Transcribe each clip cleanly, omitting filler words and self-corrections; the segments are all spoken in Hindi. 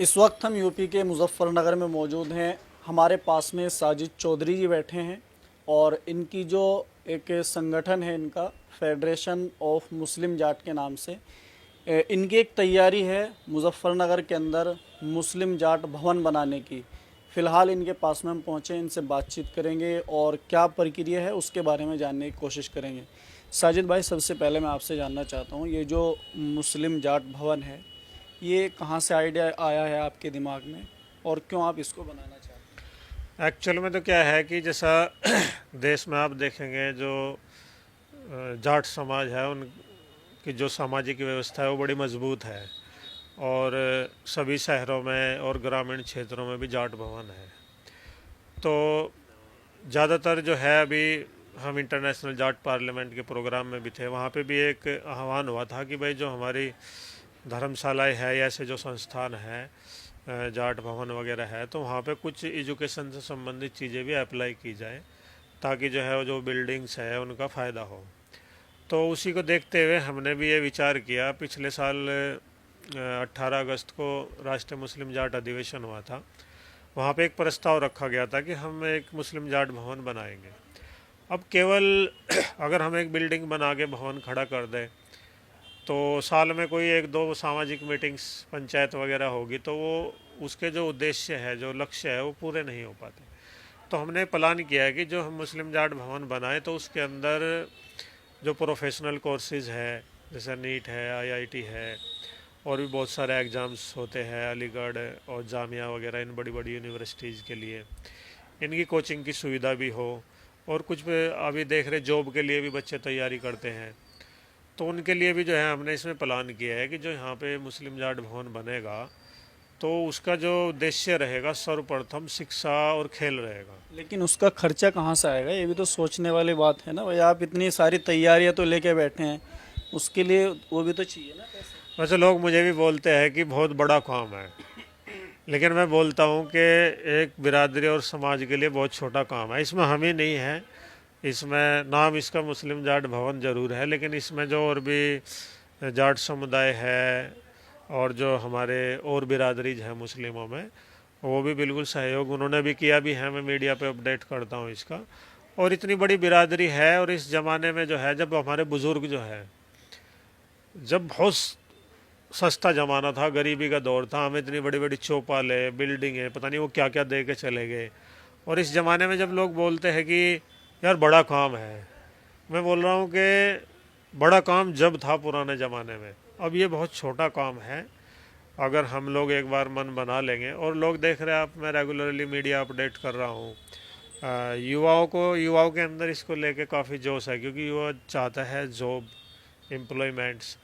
इस वक्त हम यूपी के मुजफ्फरनगर में मौजूद हैं। हमारे पास में साजिद चौधरी जी बैठे हैं और इनकी जो एक संगठन है, इनका फेडरेशन ऑफ मुस्लिम जाट के नाम से इनकी एक तैयारी है मुजफ्फरनगर के अंदर मुस्लिम जाट भवन बनाने की। फ़िलहाल इनके पास में हम पहुँचे, इनसे बातचीत करेंगे और क्या प्रक्रिया है उसके बारे में जानने की कोशिश करेंगे। साजिद भाई, सबसे पहले मैं आपसे जानना चाहता हूँ, ये जो मुस्लिम जाट भवन है, ये कहाँ से आइडिया आया है आपके दिमाग में और क्यों आप इसको बनाना चाहते एक्चुअल में तो क्या है कि जैसा देश में आप देखेंगे जो जाट समाज है उनकी जो सामाजिक व्यवस्था है वो बड़ी मजबूत है। और सभी शहरों में और ग्रामीण क्षेत्रों में भी जाट भवन है। तो ज़्यादातर जो है अभी हम इंटरनेशनल जाट पार्लियामेंट के प्रोग्राम में भी थे, वहाँ पे भी एक आह्वान हुआ था कि भाई जो हमारी धर्मशालाएं है या ऐसे जो संस्थान है जाट भवन वगैरह है, तो वहाँ पे कुछ एजुकेशन से संबंधित चीज़ें भी अप्लाई की जाए ताकि जो है वो जो बिल्डिंग्स है उनका फ़ायदा हो। तो उसी को देखते हुए हमने भी ये विचार किया। पिछले साल 18 अगस्त को राष्ट्रीय मुस्लिम जाट अधिवेशन हुआ था। वहाँ पे एक प्रस्ताव रखा गया था कि हम एक मुस्लिम जाट भवन बनाएंगे। अब केवल अगर हम एक बिल्डिंग बना के भवन खड़ा कर दें तो साल में कोई एक दो सामाजिक मीटिंग्स पंचायत वगैरह होगी तो वो उसके जो उद्देश्य है, जो लक्ष्य है, वो पूरे नहीं हो पाते। तो हमने प्लान किया है कि जो हम मुस्लिम जाट भवन बनाएं तो उसके अंदर जो प्रोफेशनल कोर्सेज है, जैसे नीट है, आईआईटी है, और भी बहुत सारे एग्ज़ाम्स होते हैं अलीगढ़ और जामिया वगैरह, इन बड़ी बड़ी यूनिवर्सिटीज़ के लिए इनकी कोचिंग की सुविधा भी हो। और कुछ अभी देख रहे जॉब के लिए भी बच्चे तैयारी करते हैं, तो उनके लिए भी जो है हमने इसमें प्लान किया है कि जो यहाँ पे मुस्लिम जाट भवन बनेगा तो उसका जो उद्देश्य रहेगा सर्वप्रथम शिक्षा और खेल रहेगा। हैं? लेकिन उसका खर्चा कहाँ से आएगा, ये भी तो सोचने वाली बात है ना भाई। आप इतनी सारी तैयारियां तो लेके बैठे हैं, उसके लिए वो भी तो चाहिए ना पैसे। वैसे लोग मुझे भी बोलते हैं कि बहुत बड़ा काम है, लेकिन मैं बोलता हूँ कि एक बिरादरी और समाज के लिए बहुत छोटा काम है। इसमें हम ही नहीं है, इसमें नाम इसका मुस्लिम जाट भवन ज़रूर है, लेकिन इसमें जो और भी जाट समुदाय है और जो हमारे और बिरादरीज है मुस्लिमों में, वो भी बिल्कुल सहयोग उन्होंने भी किया भी है। मैं मीडिया पे अपडेट करता हूँ इसका। और इतनी बड़ी बिरादरी है, और इस ज़माने में जो है जब हमारे बुज़ुर्ग जो है, जब बहुत सस्ता ज़माना था, गरीबी का दौर था, हमें इतनी बड़ी बड़ी चौपालें बिल्डिंगें पता नहीं वो क्या क्या दे के चले गए। और इस ज़माने में जब लोग बोलते हैं कि यार बड़ा काम है, मैं बोल रहा हूँ कि बड़ा काम जब था पुराने ज़माने में, अब ये बहुत छोटा काम है। अगर हम लोग एक बार मन बना लेंगे, और लोग देख रहे हैं, आप मैं रेगुलरली मीडिया अपडेट कर रहा हूँ, युवाओं के अंदर इसको लेके काफ़ी जोश है, क्योंकि युवा चाहता है जॉब, एम्प्लॉयमेंट्स।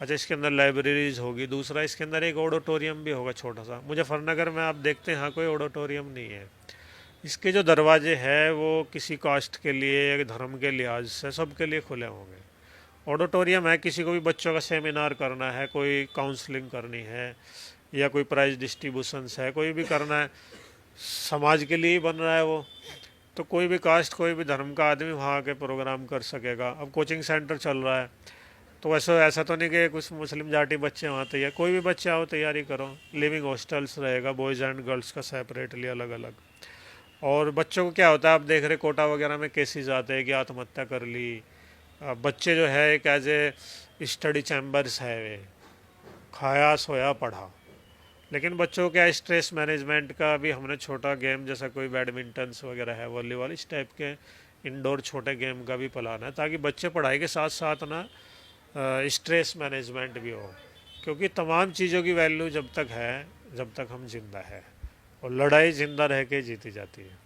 अच्छा, इसके अंदर लाइब्रेरीज होगी, दूसरा इसके अंदर एक ऑडिटोरियम भी होगा छोटा सा। मुजफ्फरनगर में आप देखते हैं यहाँ कोई ऑडिटोरियम नहीं है। इसके जो दरवाजे हैं वो किसी कास्ट के लिए या धर्म के लिहाज से सबके लिए खुले होंगे। ऑडिटोरियम है, किसी को भी बच्चों का सेमिनार करना है, कोई काउंसलिंग करनी है, या कोई प्राइज डिस्ट्रीब्यूशंस है, कोई भी करना है, समाज के लिए ही बन रहा है वो। तो कोई भी कास्ट, कोई भी धर्म का आदमी वहाँ आके प्रोग्राम कर सकेगा। अब कोचिंग सेंटर चल रहा है, तो वैसे ऐसा तो नहीं कि कुछ मुस्लिम जाति बच्चे वहाँ तैयार, कोई भी बच्चे आओ तैयारी करो। लिविंग हॉस्टल्स रहेगा, बॉयज़ एंड गर्ल्स का सेपरेटली अलग अलग। और बच्चों को क्या होता है, आप देख रहे कोटा वगैरह में केसेस आते हैं कि आत्महत्या कर ली। बच्चे जो है एक एज ए स्टडी चैम्बर्स है, वे खाया सोया पढ़ा। लेकिन बच्चों का स्ट्रेस मैनेजमेंट का भी हमने छोटा गेम, जैसा कोई बैडमिंटन्स वगैरह है, वॉलीबॉल, इस टाइप के इंडोर छोटे गेम का भी प्लान है, ताकि बच्चे पढ़ाई के साथ साथ ना स्ट्रेस मैनेजमेंट भी हो। क्योंकि तमाम चीज़ों की वैल्यू जब तक है, जब तक हम जिंदा है, और लड़ाई जिंदा रह के जीती जाती है।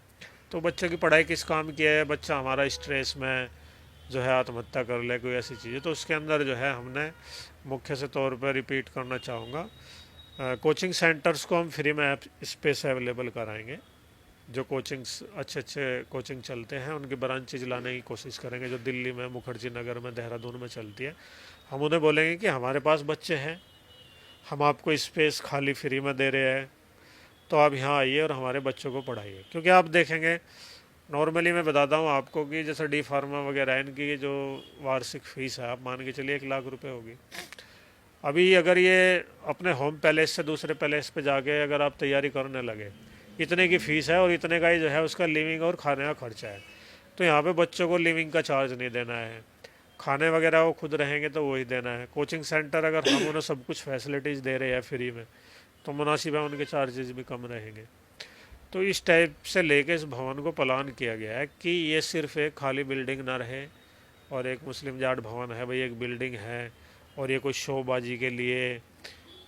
तो बच्चों की पढ़ाई किस काम की है, बच्चा हमारा स्ट्रेस में जो है आत्महत्या कर ले, कोई ऐसी चीज़ें, तो उसके अंदर जो है हमने मुख्य से तौर पर रिपीट करना चाहूँगा, कोचिंग सेंटर्स को हम फ्री में स्पेस अवेलेबल कराएंगे। जो कोचिंग्स अच्छे अच्छे कोचिंग चलते हैं उनकी ब्रांचेज लाने की कोशिश करेंगे, जो दिल्ली में, मुखर्जी नगर में, देहरादून में चलती है। हम उन्हें बोलेंगे कि हमारे पास बच्चे हैं, हम आपको स्पेस खाली फ्री में दे रहे हैं, तो आप यहाँ आइए और हमारे बच्चों को पढ़ाइए। क्योंकि आप देखेंगे, नॉर्मली मैं बताता हूँ आपको कि जैसे डी फार्मा वगैरह इनकी जो वार्षिक फ़ीस है, आप मान के चलिए 1 लाख रुपए होगी। अभी अगर ये अपने होम पैलेस से दूसरे पैलेस पे जाके अगर आप तैयारी करने लगे, इतने की फ़ीस है और इतने का ही जो है उसका लिविंग और खाने का खर्चा है। तो यहाँ पे बच्चों को लिविंग का चार्ज नहीं देना है, खाने वगैरह वो खुद रहेंगे तो वही देना है। कोचिंग सेंटर अगर हम उन्हें सब कुछ फैसिलिटीज़ दे रहे हैं फ्री में, तो मुनासिब है उनके चार्जेस भी कम रहेंगे। तो इस टाइप से लेके इस भवन को प्लान किया गया है कि ये सिर्फ एक खाली बिल्डिंग ना रहे और एक मुस्लिम जाट भवन है भाई, एक बिल्डिंग है और ये कोई शोबाजी के लिए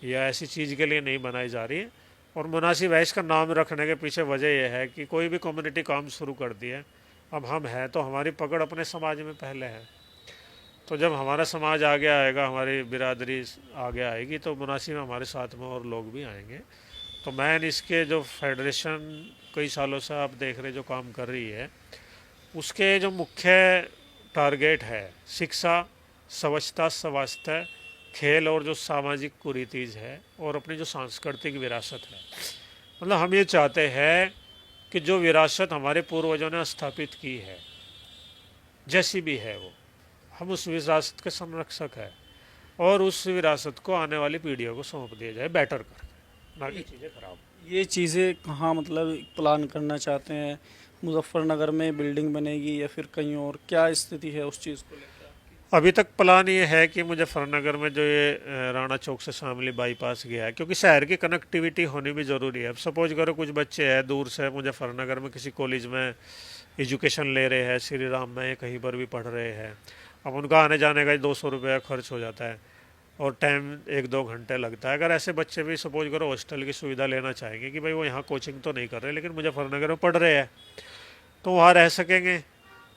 या ऐसी चीज़ के लिए नहीं बनाई जा रही है। और मुनासिब है इसका नाम रखने के पीछे वजह यह है कि कोई भी कम्युनिटी काम शुरू कर दी है, अब हम हैं तो हमारी पकड़ अपने समाज में पहले है। तो जब हमारा समाज आगे आएगा, हमारी बिरादरी आगे आएगी, तो मुनासिब हमारे साथ में और लोग भी आएंगे। तो मैं इसके जो फेडरेशन कई सालों से आप देख रहे जो काम कर रही है, उसके जो मुख्य टारगेट है शिक्षा, स्वच्छता, स्वास्थ्य, खेल और जो सामाजिक कुरीतिज है और अपनी जो सांस्कृतिक विरासत है। मतलब हम ये चाहते हैं कि जो विरासत हमारे पूर्वजों ने स्थापित की है, जैसी भी है वो, हम उस विरासत के संरक्षक हैं और उस विरासत को आने वाली पीढ़ियों को सौंप दिया जाए बेटर करके, ना कि चीज़ें खराब। ये चीज़ें कहाँ मतलब प्लान करना चाहते हैं? मुजफ्फरनगर में बिल्डिंग बनेगी या फिर कहीं और, क्या स्थिति है उस चीज़ को लेकर? अभी तक प्लान ये है कि मुजफ्फरनगर में जो ये राणा चौक से शामली बाईपास गया है, क्योंकि शहर की कनेक्टिविटी होनी भी ज़रूरी है। अब सपोज करो कुछ बच्चे हैं दूर से मुजफ्फरनगर में किसी कॉलेज में एजुकेशन ले रहे हैं, श्री राम में कहीं पर भी पढ़ रहे हैं, अब उनका आने जाने का 200 रुपया खर्च हो जाता है और टाइम 1-2 घंटे लगता है। अगर ऐसे बच्चे भी सपोज करो हॉस्टल की सुविधा लेना चाहेंगे कि भाई वो यहाँ कोचिंग तो नहीं कर रहे लेकिन मुजफ्फरनगर में पढ़ रहे हैं, तो वहाँ रह सकेंगे,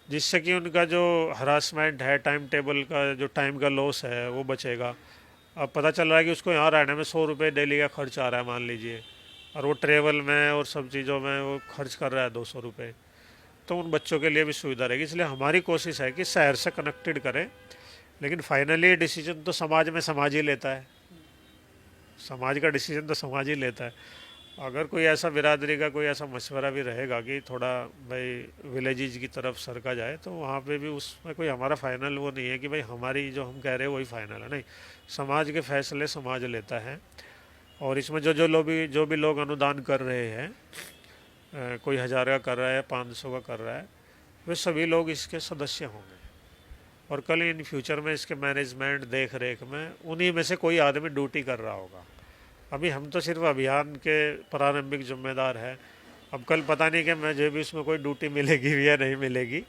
जिससे कि उनका जो हरासमेंट है, टाइम टेबल का जो टाइम का लॉस है वो बचेगा। अब पता चल रहा है कि उसको यहाँ रहने में 100 रुपये डेली का खर्च आ रहा है मान लीजिए, और वो ट्रेवल में और सब चीज़ों में वो खर्च कर रहा है 200 रुपये, तो उन बच्चों के लिए भी सुविधा रहेगी। इसलिए हमारी कोशिश है कि शहर से कनेक्टेड करें, लेकिन फाइनली डिसीजन तो समाज में समाज ही लेता है, समाज का डिसीजन तो समाज ही लेता है। अगर कोई ऐसा बिरादरी का कोई ऐसा मशवरा भी रहेगा कि थोड़ा भाई विलेजेस की तरफ सरका जाए, तो वहाँ पे भी उसमें कोई हमारा फाइनल वो नहीं है कि भाई हमारी जो हम कह रहे हैं वही फाइनल है, नहीं, समाज के फैसले समाज लेता है। और इसमें जो भी लोग अनुदान कर रहे हैं, कोई 1000 का कर रहा है, 500 का कर रहा है, वे सभी लोग इसके सदस्य होंगे और कल इन फ्यूचर में इसके मैनेजमेंट देख रेख में उन्हीं में से कोई आदमी ड्यूटी कर रहा होगा। अभी हम तो सिर्फ अभियान के प्रारंभिक जिम्मेदार हैं, अब कल पता नहीं कि मुझे भी उसमें कोई ड्यूटी मिलेगी भी या नहीं मिलेगी।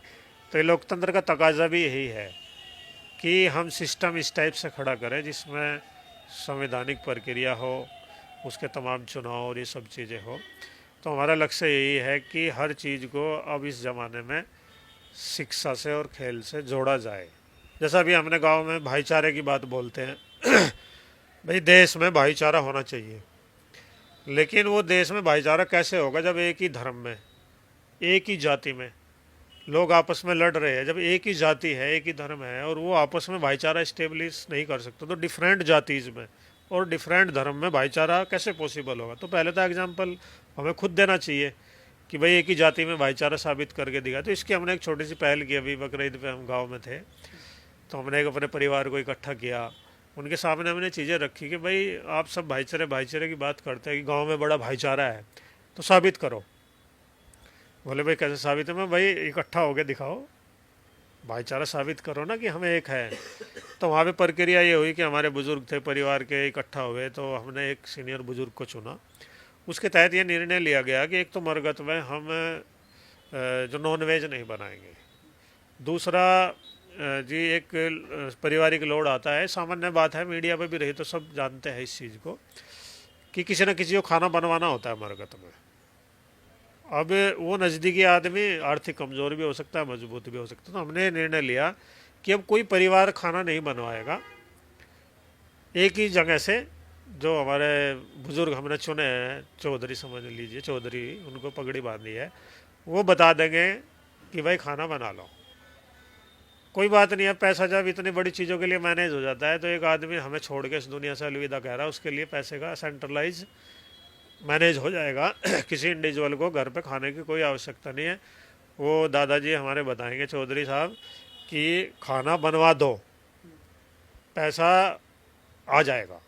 तो ये लोकतंत्र का तकाजा भी यही है कि हम सिस्टम इस टाइप से खड़ा करें जिसमें संवैधानिक प्रक्रिया हो, उसके तमाम चुनाव और ये सब चीज़ें हो। तो हमारा लक्ष्य यही है कि हर चीज़ को अब इस ज़माने में शिक्षा से और खेल से जोड़ा जाए। जैसा अभी हमने गांव में भाईचारे की बात बोलते हैं भाई देश में भाईचारा होना चाहिए, लेकिन वो देश में भाईचारा कैसे होगा जब एक ही धर्म में, एक ही जाति में लोग आपस में लड़ रहे हैं। जब एक ही जाति है, एक ही धर्म है और वो आपस में भाईचारा इस्टेब्लिश नहीं कर सकते, तो डिफरेंट जातीज़ में और डिफरेंट धर्म में भाईचारा कैसे पॉसिबल होगा? तो पहले तो एग्जाम्पल हमें खुद देना चाहिए कि भाई एक ही जाति में भाईचारा साबित करके दिखा। तो इसकी हमने एक छोटी सी पहल की। अभी बकरीद पे हम गांव में थे, तो हमने एक अपने परिवार को इकट्ठा किया, उनके सामने हमने चीज़ें रखी कि भाई आप सब भाईचारे की बात करते हैं कि गांव में बड़ा भाईचारा है, तो साबित करो। बोले भाई कैसे साबित है? मैं भाई इकट्ठा होके दिखाओ, भाईचारा साबित करो ना कि हमें एक है। तो वहाँ पे प्रक्रिया ये हुई कि हमारे बुज़ुर्ग थे परिवार के, इकट्ठा हुए, तो हमने एक सीनियर बुज़ुर्ग को चुना। उसके तहत ये निर्णय लिया गया कि एक तो मरगत में हम जो नॉन वेज नहीं बनाएंगे, दूसरा जी एक पारिवारिक लोड आता है, सामान्य बात है, मीडिया पे भी रही तो सब जानते हैं इस चीज़ को कि किसी न किसी को खाना बनवाना होता है मरगत में। अब वो नज़दीकी आदमी आर्थिक कमज़ोर भी हो सकता है, मजबूत भी हो सकता है। तो हमने निर्णय लिया कि अब कोई परिवार खाना नहीं बनवाएगा, एक ही जगह से जो हमारे बुज़ुर्ग हमने चुने हैं, चौधरी समझ लीजिए, चौधरी उनको पगड़ी बांधी है, वो बता देंगे कि भाई खाना बना लो। कोई बात नहीं है, पैसा जब इतनी बड़ी चीज़ों के लिए मैनेज हो जाता है, तो एक आदमी हमें छोड़ के इस दुनिया से अलविदा कह रहा है, उसके लिए पैसे का सेंट्रलाइज मैनेज हो जाएगा। किसी इंडिविजुअल को घर पे खाने की कोई आवश्यकता नहीं है। वो दादाजी हमारे बताएंगे चौधरी साहब कि खाना बनवा दो, पैसा आ जाएगा।